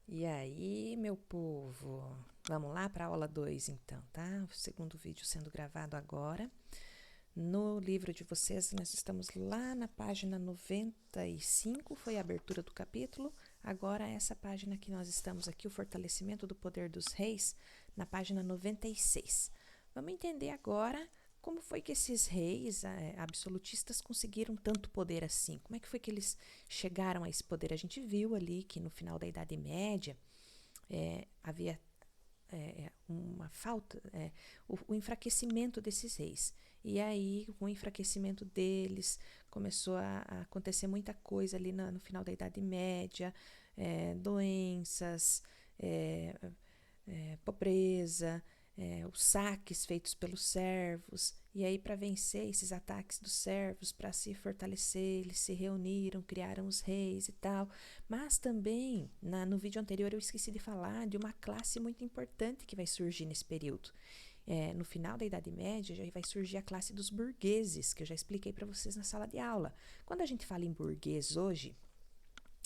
E aí, meu povo? Vamos lá para a aula 2, então, tá? O segundo vídeo sendo gravado agora. No livro de vocês, nós estamos lá na página 95, foi a abertura do capítulo. Agora, essa página que nós estamos aqui, o fortalecimento do poder dos reis, na página 96. Vamos entender agora como foi que esses reis absolutistas conseguiram tanto poder assim. Como é que foi que eles chegaram a esse poder? A gente viu ali que no final da Idade Média havia uma falta, o enfraquecimento desses reis. E aí, com o enfraquecimento deles, começou a acontecer muita coisa ali no final da Idade Média, doenças, pobreza, os saques feitos pelos servos. E aí, para vencer esses ataques dos servos, para se fortalecer, eles se reuniram, criaram os reis e tal. Mas também, no vídeo anterior, eu esqueci de falar de uma classe muito importante que vai surgir nesse período. No final da Idade Média, já vai surgir a classe dos burgueses, que eu já expliquei para vocês na sala de aula. Quando a gente fala em burguês hoje,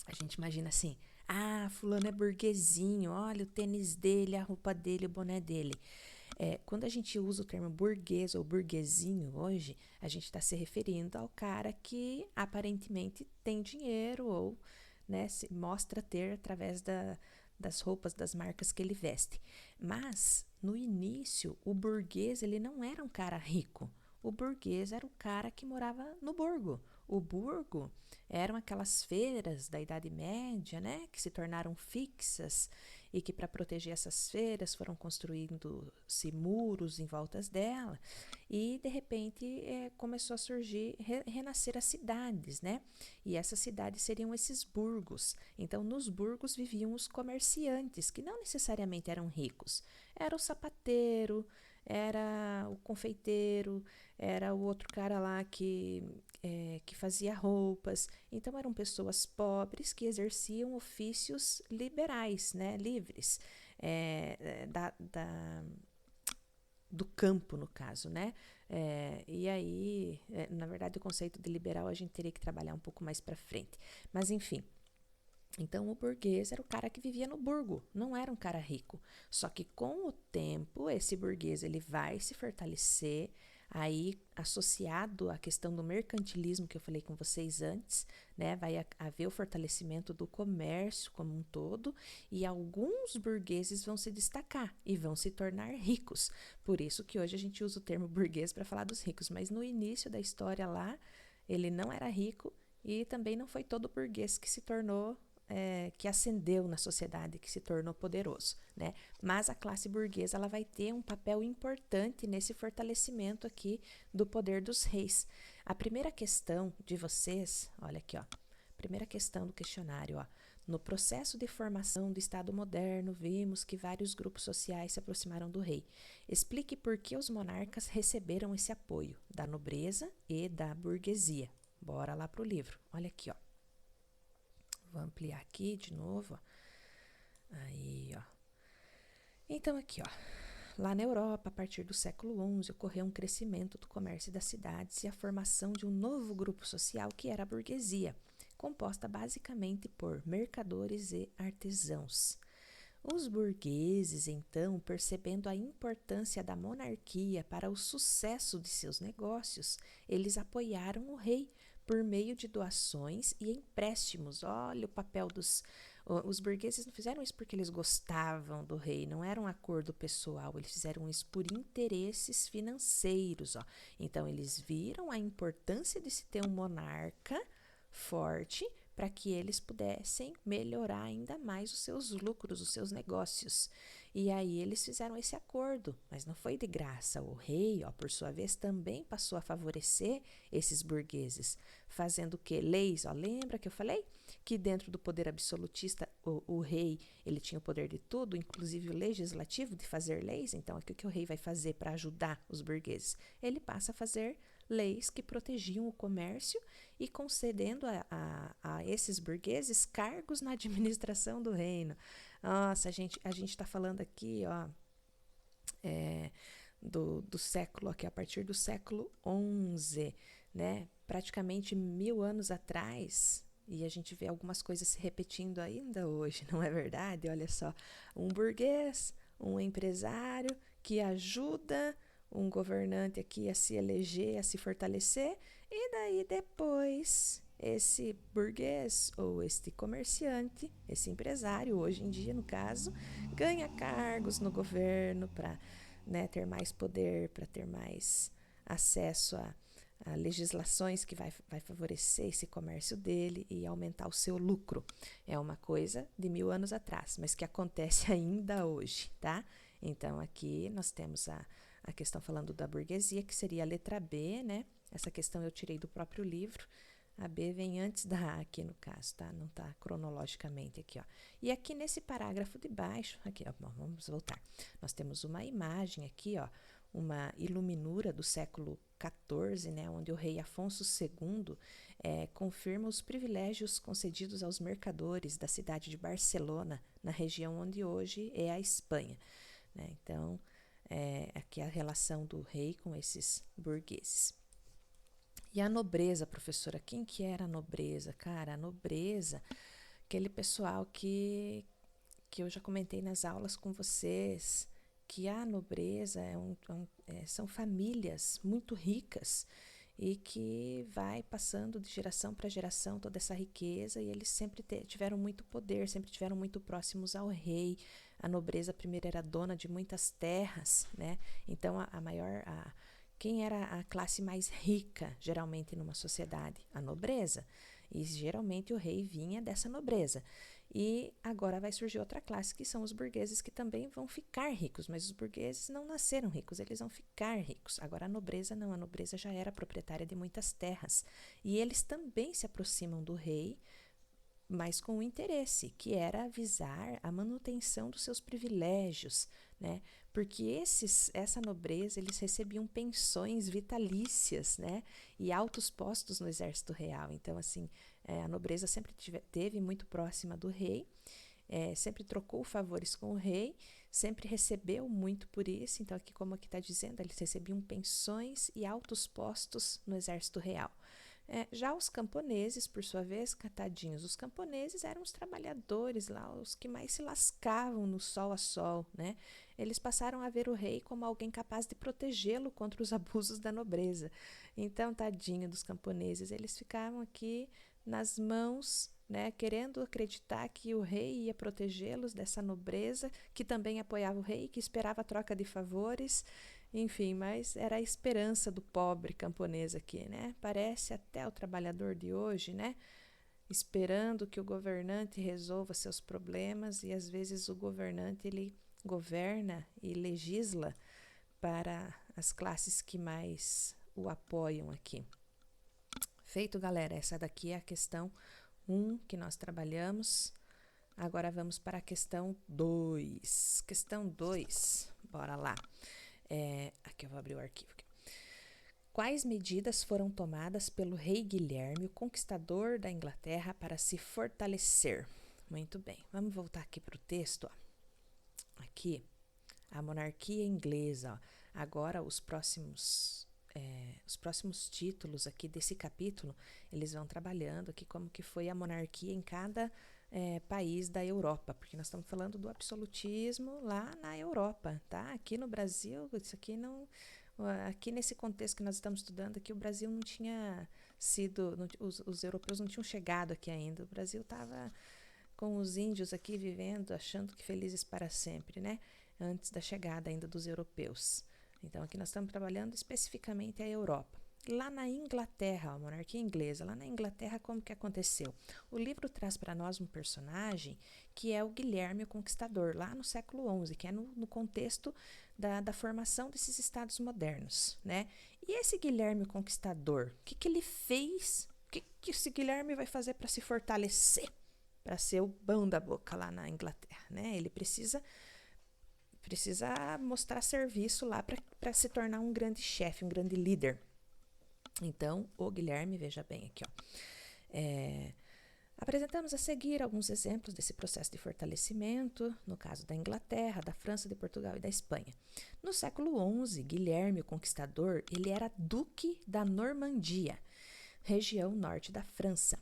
a gente imagina assim: ah, fulano é burguesinho, olha o tênis dele, a roupa dele, o boné dele. Quando a gente usa o termo burguês ou burguesinho hoje, a gente está se referindo ao cara que aparentemente tem dinheiro ou, né, se mostra ter através das roupas, das marcas que ele veste. Mas, no início, o burguês ele não era um cara rico. O burguês era o cara que morava no burgo. O burgo eram aquelas feiras da Idade Média, né, que se tornaram fixas e que para proteger essas feiras foram construindo-se muros em voltas dela e de repente começou a surgir, renascer as cidades, né? E essas cidades seriam esses burgos. Então nos burgos viviam os comerciantes que não necessariamente eram ricos, era o sapateiro, era o confeiteiro, era o outro cara lá que fazia roupas. Então eram pessoas pobres que exerciam ofícios liberais, né, livres, do campo, no caso, né? E aí, na verdade, o conceito de liberal a gente teria que trabalhar um pouco mais para frente. Mas enfim, então o burguês era o cara que vivia no burgo, não era um cara rico. Só que com o tempo esse burguês ele vai se fortalecer, aí associado à questão do mercantilismo que eu falei com vocês antes, né, vai haver o fortalecimento do comércio como um todo e alguns burgueses vão se destacar e vão se tornar ricos. Por isso que hoje a gente usa o termo burguês para falar dos ricos, mas no início da história lá ele não era rico e também não foi todo burguês que se tornou que ascendeu na sociedade, que se tornou poderoso, né? Mas a classe burguesa ela vai ter um papel importante nesse fortalecimento aqui do poder dos reis. A primeira questão de vocês, olha aqui, ó. Primeira questão do questionário, ó. No processo de formação do Estado moderno, vimos que vários grupos sociais se aproximaram do rei. Explique por que os monarcas receberam esse apoio da nobreza e da burguesia. Bora lá pro livro. Olha aqui, ó. Vou ampliar aqui de novo, ó. Aí, ó. Então aqui, ó. Lá na Europa, a partir do século XI, ocorreu um crescimento do comércio das cidades e a formação de um novo grupo social que era a burguesia, composta basicamente por mercadores e artesãos. Os burgueses, então, percebendo a importância da monarquia para o sucesso de seus negócios, eles apoiaram o rei por meio de doações e empréstimos. Olha o papel dos. Os burgueses não fizeram isso porque eles gostavam do rei, não era um acordo pessoal, eles fizeram isso por interesses financeiros. Ó. Então, eles viram a importância de se ter um monarca forte para que eles pudessem melhorar ainda mais os seus lucros, os seus negócios. E aí eles fizeram esse acordo, mas não foi de graça. O rei, ó, por sua vez, também passou a favorecer esses burgueses, fazendo o quê? Leis, ó, lembra que eu falei? Que dentro do poder absolutista, o rei, ele tinha o poder de tudo, inclusive o legislativo, de fazer leis. Então, o que o rei vai fazer para ajudar os burgueses? Ele passa a fazer leis que protegiam o comércio e concedendo a esses burgueses cargos na administração do reino. Nossa, a gente está falando aqui, ó, do século, aqui, a partir do século XI, né? Praticamente 1000 anos atrás, E a gente vê algumas coisas se repetindo ainda hoje, não é verdade? Olha só, um burguês, um empresário que ajuda um governante aqui a se eleger, a se fortalecer, e daí depois esse burguês ou este comerciante, esse empresário, hoje em dia no caso, ganha cargos no governo para, né, ter mais poder, para ter mais acesso a legislações que vai favorecer esse comércio dele e aumentar o seu lucro. É uma coisa de 1000 anos atrás, mas que acontece ainda hoje, tá? Então aqui nós temos a questão falando da burguesia, que seria a letra B, né? Essa questão eu tirei do próprio livro. A B vem antes da A aqui no caso, tá? Não tá cronologicamente aqui, ó. E aqui nesse parágrafo de baixo, aqui, ó, vamos voltar. Nós temos uma imagem aqui, ó, uma iluminura do século XIV, né, onde o rei Afonso II confirma os privilégios concedidos aos mercadores da cidade de Barcelona, na região onde hoje é a Espanha, né? Então, aqui a relação do rei com esses burgueses. E a nobreza, professora, quem que era a nobreza? Cara, a nobreza, aquele pessoal que eu já comentei nas aulas com vocês, que a nobreza são famílias muito ricas e que vai passando de geração para geração toda essa riqueza, e eles sempre tiveram muito poder, sempre tiveram muito próximos ao rei. A nobreza primeiro era dona de muitas terras, né? Então quem era a classe mais rica geralmente numa sociedade? A nobreza. E geralmente o rei vinha dessa nobreza. E agora vai surgir outra classe, que são os burgueses, que também vão ficar ricos, mas os burgueses não nasceram ricos, eles vão ficar ricos. Agora a nobreza não, a nobreza já era proprietária de muitas terras. E eles também se aproximam do rei, mas com um interesse, que era visar a manutenção dos seus privilégios, né? Porque essa nobreza, eles recebiam pensões vitalícias, né? E altos postos no exército real. Então, assim, a nobreza sempre teve muito próxima do rei, sempre trocou favores com o rei, sempre recebeu muito por isso. Então, aqui, como aqui está dizendo, eles recebiam pensões e altos postos no exército real. Já os camponeses, por sua vez, catadinhos, os camponeses eram os trabalhadores lá, os que mais se lascavam no sol a sol, né? Eles passaram a ver o rei como alguém capaz de protegê-lo contra os abusos da nobreza. Então, tadinho dos camponeses, eles ficavam aqui nas mãos, né, querendo acreditar que o rei ia protegê-los dessa nobreza, que também apoiava o rei, que esperava a troca de favores. Enfim, mas era a esperança do pobre camponês aqui, né? Parece até o trabalhador de hoje, né? Esperando que o governante resolva seus problemas, e às vezes o governante ele governa e legisla para as classes que mais o apoiam aqui. Feito, galera, essa daqui é a questão 1 que nós trabalhamos. Agora vamos para a questão 2. Questão 2, bora lá. Aqui eu vou abrir o arquivo. Aqui. Quais medidas foram tomadas pelo rei Guilherme, o conquistador da Inglaterra, para se fortalecer? Muito bem, vamos voltar aqui para o texto. Ó. Aqui, a monarquia inglesa. Ó. Agora, os próximos títulos aqui desse capítulo, eles vão trabalhando aqui como que foi a monarquia em cada país da Europa, porque nós estamos falando do absolutismo lá na Europa, tá? Aqui no Brasil, isso aqui não... Aqui nesse contexto que nós estamos estudando, aqui o Brasil não tinha sido... os europeus não tinham chegado aqui ainda. O Brasil estava com os índios aqui vivendo, achando que felizes para sempre, né? Antes da chegada ainda dos europeus. Então, aqui nós estamos trabalhando especificamente a Europa. Lá na Inglaterra, a monarquia inglesa, lá na Inglaterra, como que aconteceu? O livro traz para nós um personagem que é o Guilherme o Conquistador, lá no século XI, que é no contexto da formação desses estados modernos, né? E esse Guilherme o Conquistador, o que ele fez? O que esse Guilherme vai fazer para se fortalecer? Para ser o bom da boca lá na Inglaterra, né? Ele precisa mostrar serviço lá para se tornar um grande chefe, um grande líder. Então, o Guilherme, veja bem aqui, ó. Apresentamos a seguir alguns exemplos desse processo de fortalecimento, no caso da Inglaterra, da França, de Portugal e da Espanha. No século XI, Guilherme, o Conquistador, ele era duque da Normandia, região norte da França.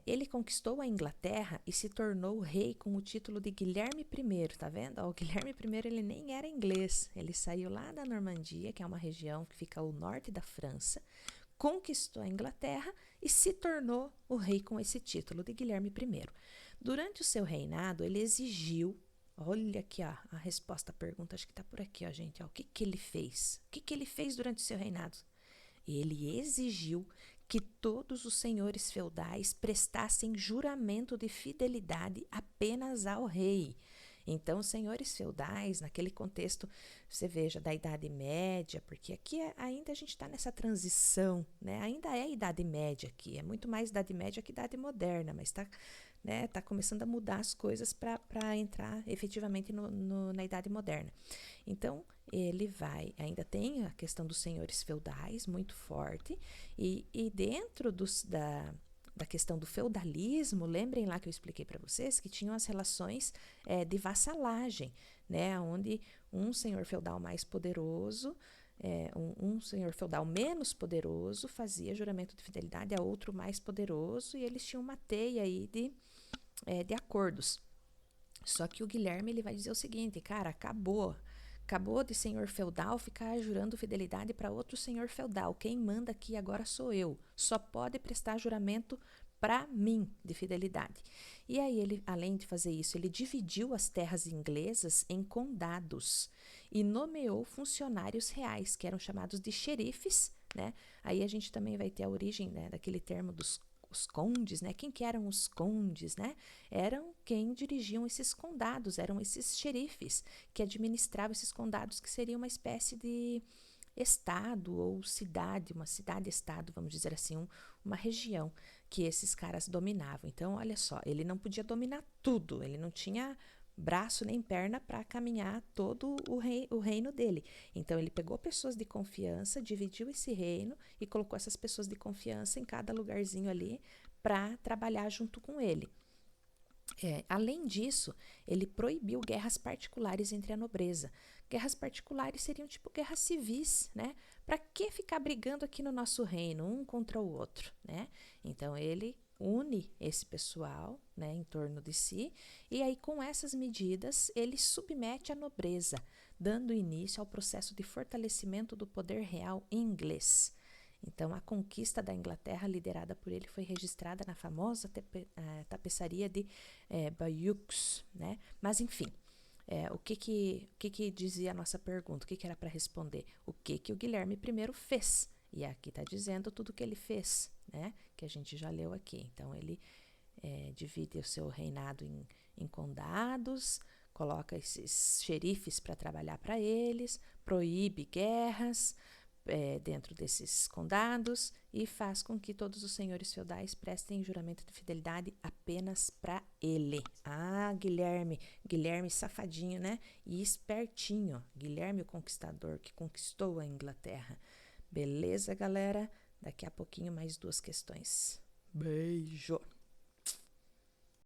Ele conquistou a Inglaterra e se tornou rei com o título de Guilherme I, tá vendo? O Guilherme I, ele nem era inglês, ele saiu lá da Normandia, que é uma região que fica ao norte da França, conquistou a Inglaterra e se tornou o rei com esse título de Guilherme I. Durante o seu reinado, ele exigiu, olha aqui ó, a resposta à pergunta, acho que está por aqui, ó, gente, ó, o que ele fez? O que ele fez durante o seu reinado? Ele exigiu que todos os senhores feudais prestassem juramento de fidelidade apenas ao rei. Então, os senhores feudais, naquele contexto, você veja, da Idade Média, porque aqui ainda a gente está nessa transição, né? Ainda é Idade Média aqui, é muito mais Idade Média que Idade Moderna, mas está, né, tá começando a mudar as coisas para entrar efetivamente na Idade Moderna. Então, ainda tem a questão dos senhores feudais muito forte, e dentro da questão do feudalismo, lembrem lá que eu expliquei para vocês que tinham as relações de vassalagem, né, onde um senhor feudal mais poderoso, um senhor feudal menos poderoso fazia juramento de fidelidade a outro mais poderoso, e eles tinham uma teia aí de acordos. Só que o Guilherme ele vai dizer o seguinte, cara, acabou de senhor feudal ficar jurando fidelidade para outro senhor feudal. Quem manda aqui agora sou eu. Só pode prestar juramento para mim de fidelidade. E aí ele, além de fazer isso, ele dividiu as terras inglesas em condados e nomeou funcionários reais, que eram chamados de xerifes, né? Aí a gente também vai ter a origem, né, daquele termo dos os condes, né? Quem que eram os condes, né? Eram quem dirigiam esses condados, eram esses xerifes que administravam esses condados, que seria uma espécie de estado ou cidade, uma cidade-estado, vamos dizer assim, uma região que esses caras dominavam. Então, olha só, ele não podia dominar tudo, ele não tinha braço nem perna para caminhar todo o reino dele. Então, ele pegou pessoas de confiança, dividiu esse reino e colocou essas pessoas de confiança em cada lugarzinho ali para trabalhar junto com ele. Além disso, ele proibiu guerras particulares entre a nobreza. Guerras particulares seriam tipo guerras civis, né? Para que ficar brigando aqui no nosso reino, um contra o outro, né? Então ele une esse pessoal, né, em torno de si, e aí com essas medidas ele submete a nobreza, dando início ao processo de fortalecimento do poder real inglês. Então, a conquista da Inglaterra, liderada por ele, foi registrada na famosa tapeçaria de Bayeux, né? Mas, enfim, o que dizia a nossa pergunta? O que era para responder? O que o Guilherme I fez? E aqui está dizendo tudo o que ele fez, né? Que a gente já leu aqui. Então, ele divide o seu reinado em condados, coloca esses xerifes para trabalhar para eles, proíbe guerras dentro desses condados e faz com que todos os senhores feudais prestem juramento de fidelidade apenas para ele. Ah, Guilherme safadinho, né? E espertinho, Guilherme o Conquistador, que conquistou a Inglaterra. Beleza, galera? Daqui a pouquinho mais 2 questões. Beijo!